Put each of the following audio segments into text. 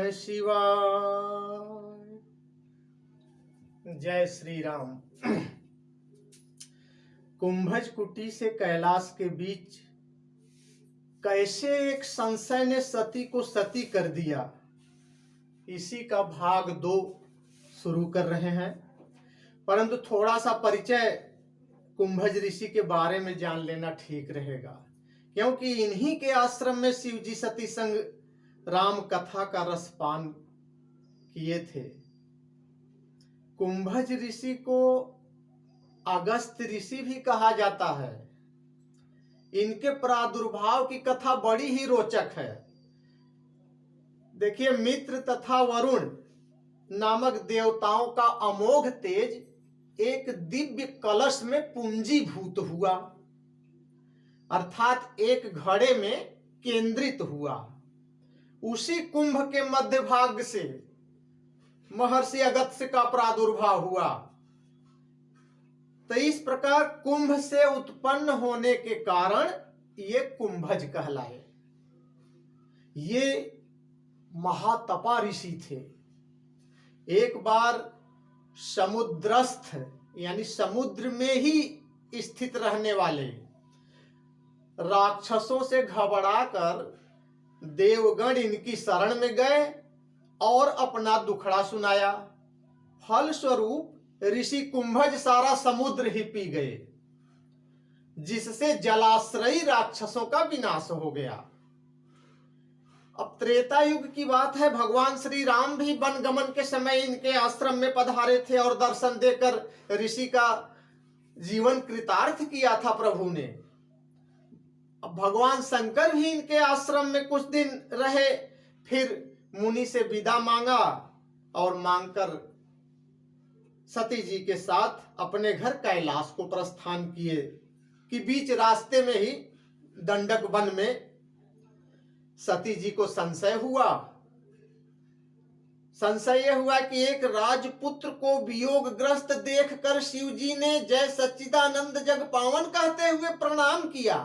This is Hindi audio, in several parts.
नमः शिवाय। जय श्री राम। कुंभज कुटी से कैलाश के बीच कैसे एक संशय ने सती को सती कर दिया, इसी का भाग 2 शुरू कर रहे हैं। परंतु थोड़ा सा परिचय कुंभज ऋषि के बारे में जान लेना ठीक रहेगा, क्योंकि इन्हीं के आश्रम में शिव जी सती संग राम कथा का रसपान किए थे। कुंभज ऋषि को अगस्त ऋषि भी कहा जाता है। इनके प्रादुर्भाव की कथा बड़ी ही रोचक है। देखिए, मित्र तथा वरुण नामक देवताओं का अमोघ तेज एक दिव्य कलश में पूंजीभूत हुआ, अर्थात एक घड़े में केंद्रित हुआ। उसी कुंभ के मध्य भाग से महर्षि अगस्त्य का प्रादुर्भाव हुआ। तो इस प्रकार कुंभ से उत्पन्न होने के कारण ये कुंभज कहलाए। ये महातपा ऋषि थे। एक बार समुद्रस्थ यानी समुद्र में ही स्थित रहने वाले राक्षसों से घबराकर देवगण इनकी शरण में गए और अपना दुखड़ा सुनाया। फलस्वरूप ऋषि कुंभज सारा समुद्र ही पी गए, जिससे जलाश्रयी राक्षसों का विनाश हो गया। अब त्रेता युग की बात है। भगवान श्री राम भी वनगमन के समय इनके आश्रम में पधारे थे और दर्शन देकर ऋषि का जीवन कृतार्थ किया था प्रभु ने। अब भगवान शंकर भी इनके आश्रम में कुछ दिन रहे, फिर मुनि से विदा मांगा और मांगकर सती जी के साथ अपने घर कैलाश को प्रस्थान किए कि बीच रास्ते में ही दंडक वन में सती जी को संशय हुआ। संशय यह हुआ कि एक राजपुत्र को वियोगग्रस्त देखकर शिव जी ने जय सच्चिदानंद जग पावन कहते हुए प्रणाम किया।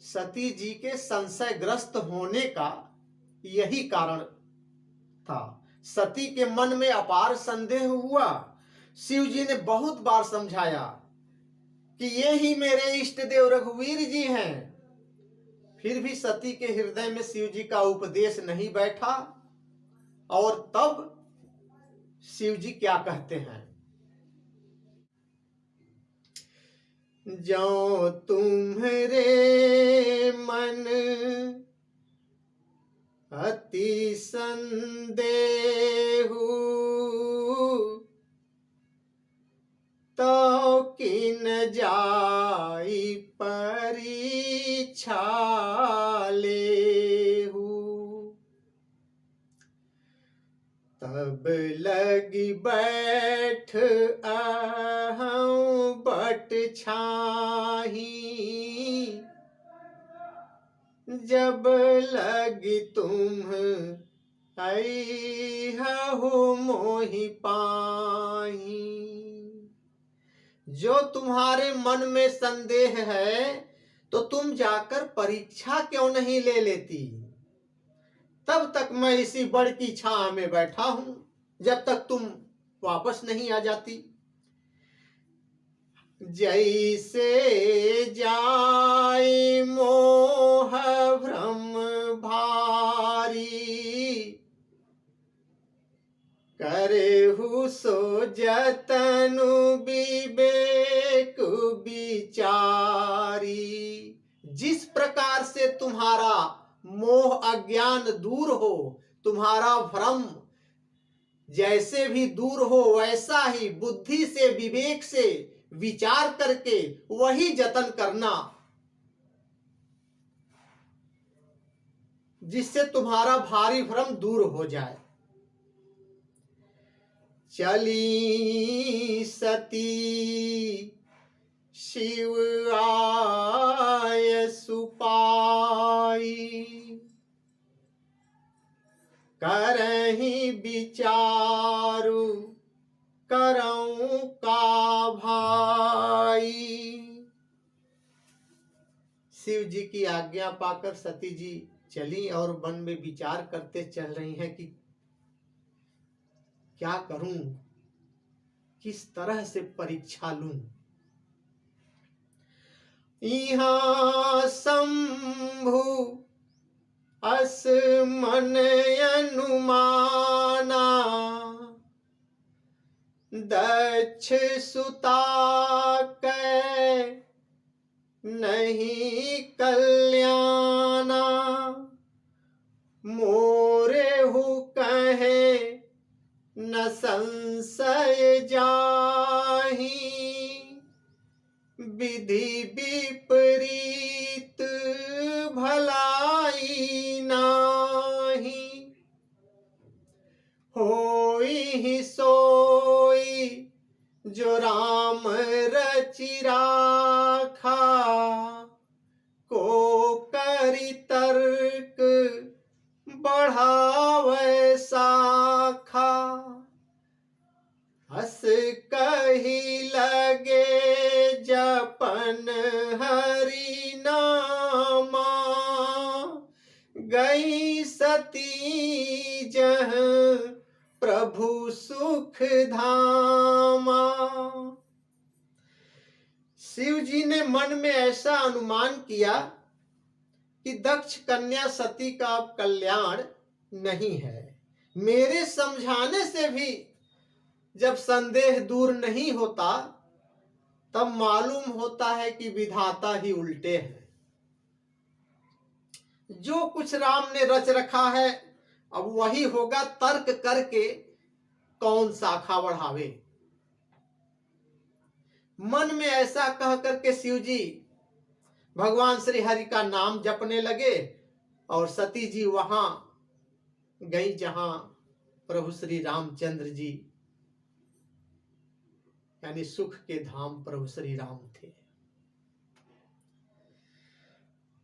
सती जी के संशयग्रस्त होने का यही कारण था। सती के मन में अपार संदेह हुआ। शिव जी ने बहुत बार समझाया कि ये ही मेरे इष्ट देव रघुवीर जी हैं। फिर भी सती के हृदय में शिव जी का उपदेश नहीं बैठा। और तब शिव जी क्या कहते हैं, जो तुम्हारे मन अति संदेहु तो किन जाई परीक्षा लेहु। तब लगी बैठ अहं बट छाही, जब लगी तुम हो मोहि पाही। जो तुम्हारे मन में संदेह है तो तुम जाकर परीक्षा क्यों नहीं ले लेती। तब तक मैं इसी बड़ की छांव में बैठा हूं, जब तक तुम वापस नहीं आ जाती। जैसे जाय मोह भ्रम भारी, करेहु सो जतनु विवेक विचारी। जिस प्रकार से तुम्हारा मोह अज्ञान दूर हो, तुम्हारा भ्रम जैसे भी दूर हो, वैसा ही बुद्धि से विवेक से विचार करके वही जतन करना, जिससे तुम्हारा भारी भ्रम दूर हो जाए। चली सती शिव आय सुपाई, करहि विचारु करऊं का भाई। शिव जी की आज्ञा पाकर सती जी चली और मन में विचार करते चल रही हैं कि क्या करूं, किस तरह से परीक्षा लूं। यहाँ शंभु अस मन अनुमाना, दक्ष सुता कै नहीं कल्याणा, मोरे हु कहे न संशय जाहि, विधि विपरीत भलाई नाही, होई सोई जो राम रचि राखा, को करि तर्क बढ़ावे साखा, हस कही लगे जपन हरि नामा, गई सती जह प्रभु सुख धामा। शिव जी ने मन में ऐसा अनुमान किया कि दक्ष कन्या सती का अब कल्याण नहीं है। मेरे समझाने से भी जब संदेह दूर नहीं होता, तब मालूम होता है कि विधाता ही उल्टे हैं। जो कुछ राम ने रच रखा है अब वही होगा, तर्क करके कौन शाखा बढ़ावे। मन में ऐसा कह करके शिव जी भगवान श्री हरि का नाम जपने लगे और सती जी वहां गई जहां प्रभु श्री रामचंद्र जी यानी सुख के धाम प्रभु श्री राम थे।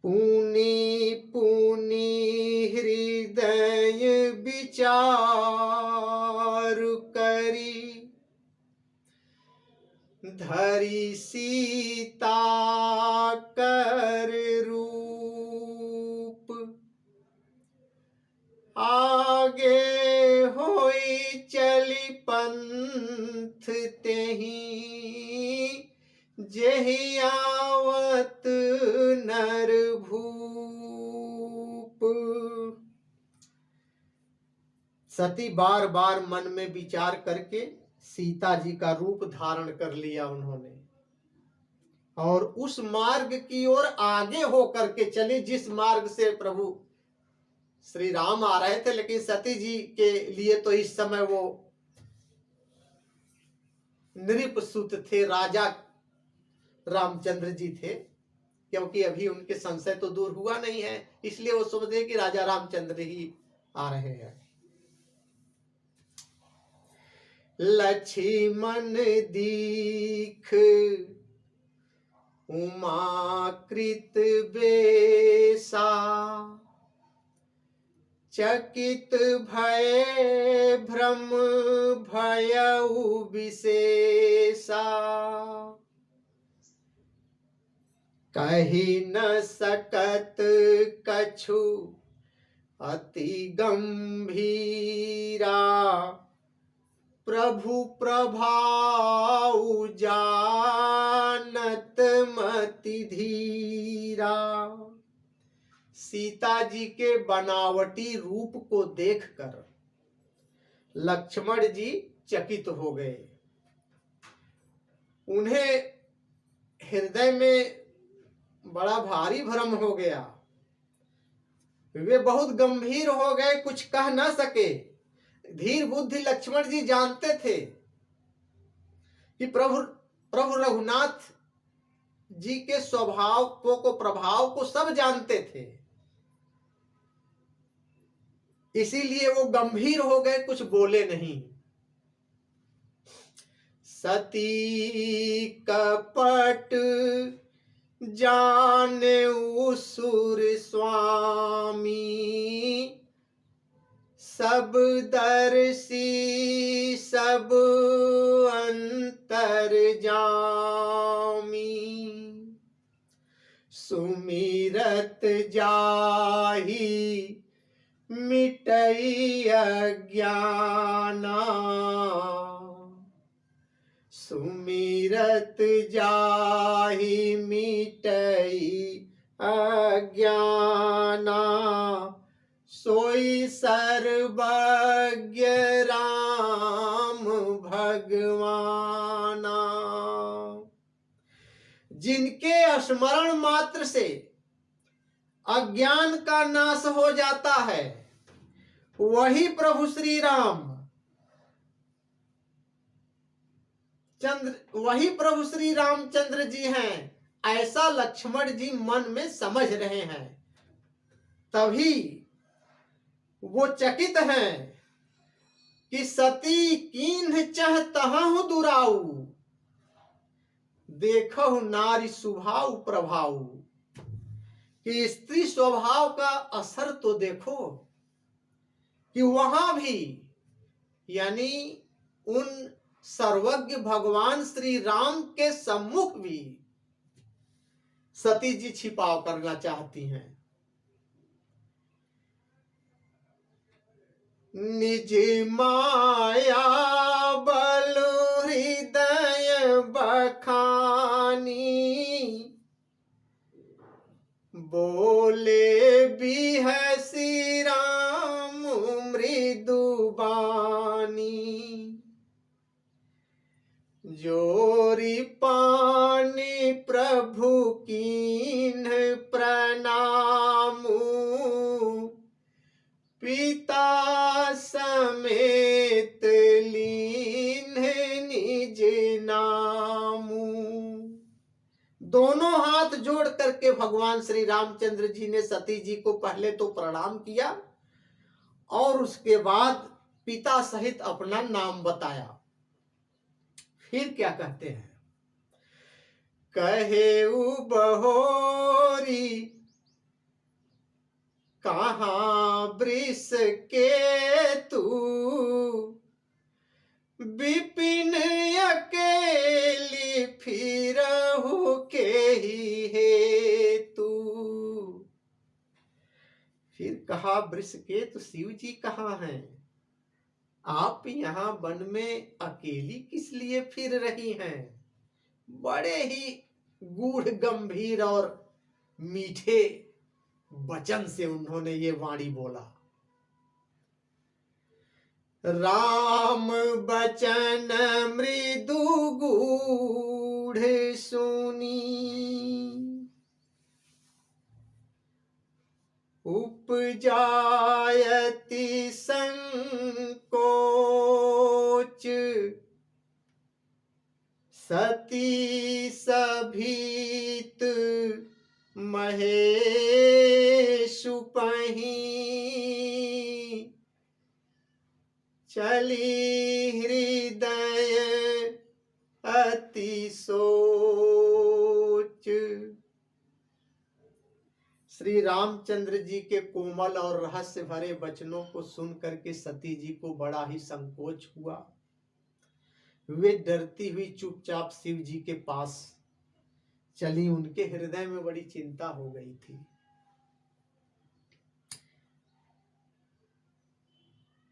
पुनि पुनि हृदय विचार करी, धरि सीता कर रूप, आगे होई चली पंथ तेहि, जेहि आवत नर भूप। सती बार बार मन में विचार करके सीता जी का रूप धारण कर लिया उन्होंने, और उस मार्ग की ओर आगे होकर के चली जिस मार्ग से प्रभु श्री राम आ रहे थे। लेकिन सती जी के लिए तो इस समय वो नृपसुत थे, राजा रामचंद्र जी थे, क्योंकि अभी उनके संशय तो दूर हुआ नहीं है, इसलिए वो समझे कि राजा रामचंद्र ही आ रहे हैं। लक्ष्मण दीख उमाकृत बेसा, चकित भय भ्रम भयउ विशेषा, कही न सकत कछु अति गंभीरा, प्रभु प्रभाव जानत मति धीरा। सीता जी के बनावटी रूप को देखकर लक्ष्मण जी चकित हो गए। उन्हें हृदय में बड़ा भारी भ्रम हो गया, वे बहुत गंभीर हो गए, कुछ कह न सके। धीर बुद्धि लक्ष्मण जी जानते थे कि प्रभु रघुनाथ जी के स्वभाव को प्रभाव को सब जानते थे, इसीलिए वो गंभीर हो गए, कुछ बोले नहीं। सती कपट जाने सुर स्वामी, सब दर्शी सब अंतर जामी। सुमिरत जाहि मिटई अज्ञाना, सुमिरत जाहि मिटई अज्ञाना, सोई सर्वज्ञ राम भगवाना। जिनके स्मरण मात्र से अज्ञान का नाश हो जाता है, वही प्रभु श्री राम वही प्रभु श्री रामचंद्र जी हैं, ऐसा लक्ष्मण जी मन में समझ रहे हैं। तभी वो चकित हैं कि सती कीन्ह चह तहु दुराऊ, देखो नारी स्वभाव प्रभाव, कि स्त्री स्वभाव का असर तो देखो, कि वहां भी यानी उन सर्वज्ञ भगवान श्री राम के सम्मुख भी सती जी छिपाव करना चाहती हैं। निज माया बल हृदय बखानी, बोले बिहसी राम मृदु बानी, जोरी पानी प्रभु कीन्ह प्रणामु, पिता समेत लीन्ह निज नामु। दोनों हाथ जोड़ करके भगवान श्री रामचंद्र जी ने सती जी को पहले तो प्रणाम किया और उसके बाद पिता सहित अपना नाम बताया। फिर क्या कहते हैं, कहे बहोरी कहाँ वृष के तू, विपिन अकेली फिरहु के ही हेतु। फिर कहा वृष के तो शिव जी कहाँ हैं, आप यहाँ वन में अकेली किस लिए फिर रही हैं। बड़े ही गूढ़ गंभीर और मीठे वचन से उन्होंने ये वाणी बोला। राम बचन मृदु गूढ़ सुनी, उपजायति संकोच, सती सभीत महेशु पही, चली हृदय अति सोच। श्री रामचंद्र जी के कोमल और रहस्य भरे वचनों को सुन करके सती जी को बड़ा ही संकोच हुआ। वे डरती हुई चुपचाप शिव जी के पास चली। उनके हृदय में बड़ी चिंता हो गई थी।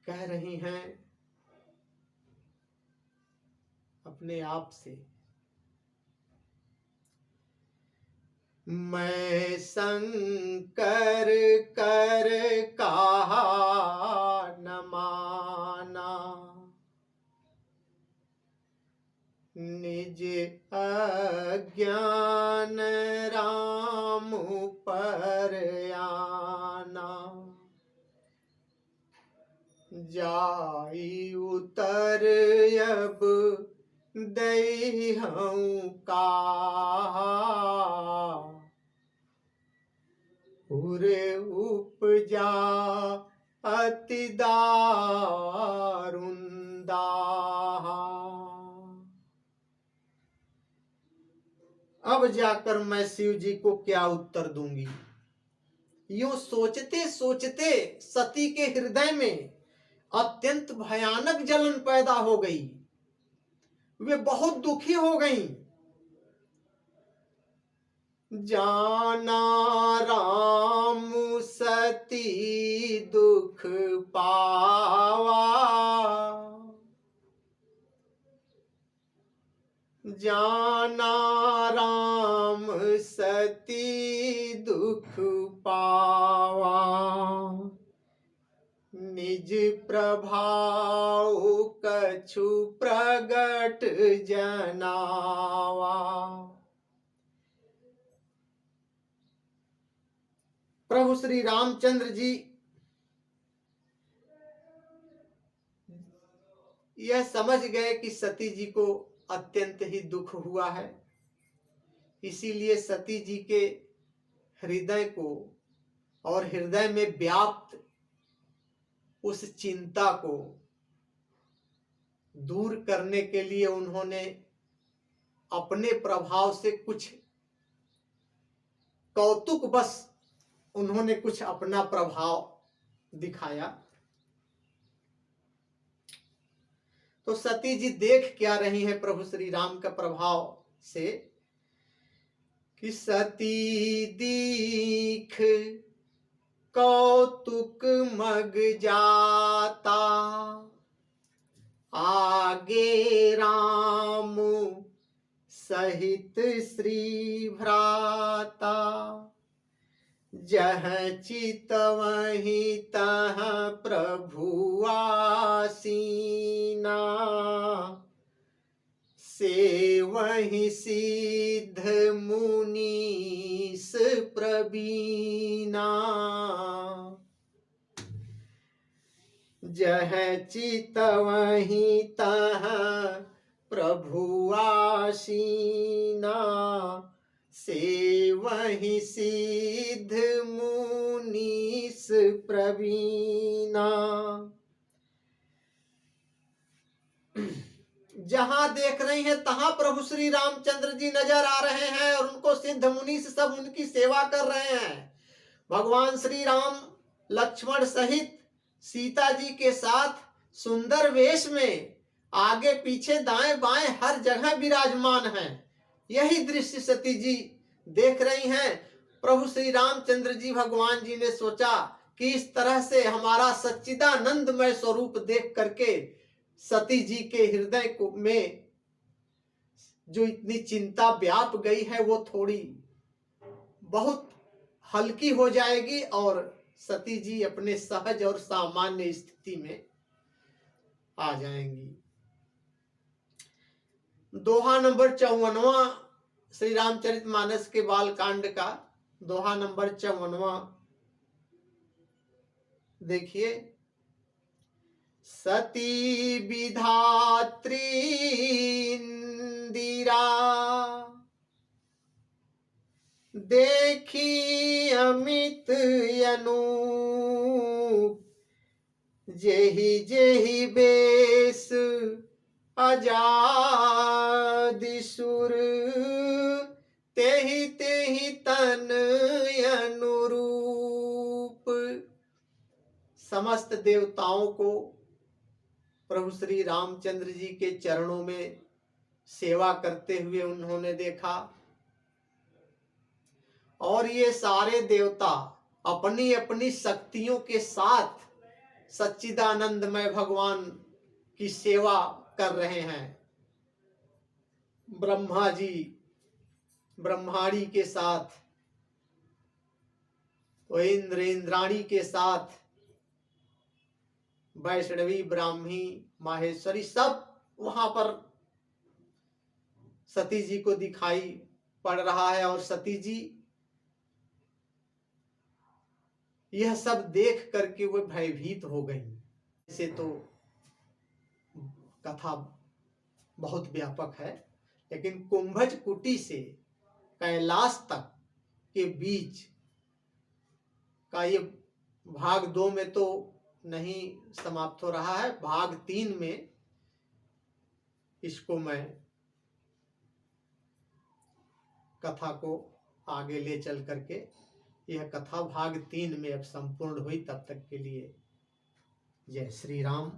कह रही हैं अपने आप से, मैं शंकर कर कहा न माना, निज अज्ञान राम पर आना, जाई उतर अब दई कहा, उरे उपजा अति दारुण दाहा। अब जाकर मैं शिव जी को क्या उत्तर दूंगी। यूं सोचते सोचते सती के हृदय में अत्यंत भयानक जलन पैदा हो गई। वे बहुत दुखी हो गईं। जाना राम सती दुख पावा, जाना राम सती दुख पावा, निज प्रभाव कछु प्रगट जनावा। प्रभु श्री रामचंद्र जी यह समझ गए कि सती जी को अत्यंत ही दुख हुआ है, इसीलिए सती जी के हृदय को और हृदय में व्याप्त उस चिंता को दूर करने के लिए उन्होंने अपने प्रभाव से कुछ कौतुक बस उन्होंने कुछ अपना प्रभाव दिखाया। तो सती जी देख क्या रही है प्रभु श्री राम का प्रभाव से कि सती दीख कौतुक मग जाता, आगे राम सहित श्री भ्राता, जह चितवहि तह प्रभु आसीना, सेवहि सिद्ध मुनीस प्रवीणा, जह चितवहि तह प्रभु आसीना, सेवहि सिद्ध मुनीस प्रवीणा। जहां देख रही हैं तहां प्रभु श्री रामचंद्र जी नजर आ रहे हैं और उनको सिद्ध मुनीस सब उनकी सेवा कर रहे हैं। भगवान श्री राम लक्ष्मण सहित सीता जी के साथ सुंदर वेश में आगे पीछे दाएं बाएं हर जगह विराजमान हैं। यही दृश्य सती जी देख रही हैं। प्रभु श्री रामचंद्र जी भगवान जी ने सोचा कि इस तरह से हमारा सच्चिदानंदमय स्वरूप देख करके सती जी के हृदय को में जो इतनी चिंता व्याप गई है वो थोड़ी बहुत हल्की हो जाएगी और सती जी अपने सहज और सामान्य स्थिति में आ जाएंगी। दोहा नंबर 54वां श्री रामचरितमानस के बालकांड का दोहा नंबर 54वां देखिए। सती विधात्री इंदिरा, देखी अमित अनूप, जेहि जेहि बेस अजादि सुर, तेहि तेहि तन अनुरूप। समस्त देवताओं को प्रभु श्री रामचंद्र जी के चरणों में सेवा करते हुए उन्होंने देखा और ये सारे देवता अपनी अपनी शक्तियों के साथ सच्चिदानंदमय भगवान की सेवा कर रहे हैं। ब्रह्मा जी ब्रह्माणी के साथ, इंद्र इंद्राणी के साथ, वैष्णवी ब्राह्मी माहेश्वरी सब वहां पर सती जी को दिखाई पड़ रहा है। और सती जी यह सब देख करके वे भयभीत हो गई। इसे तो कथा बहुत व्यापक है, लेकिन कुंभज कुटी से कैलाश तक के बीच का ये भाग 2 में तो नहीं समाप्त हो रहा है। भाग 3 में इसको मैं कथा को आगे ले चल करके यह कथा भाग 3 में अब संपूर्ण हुई। तब तक के लिए जय श्री राम।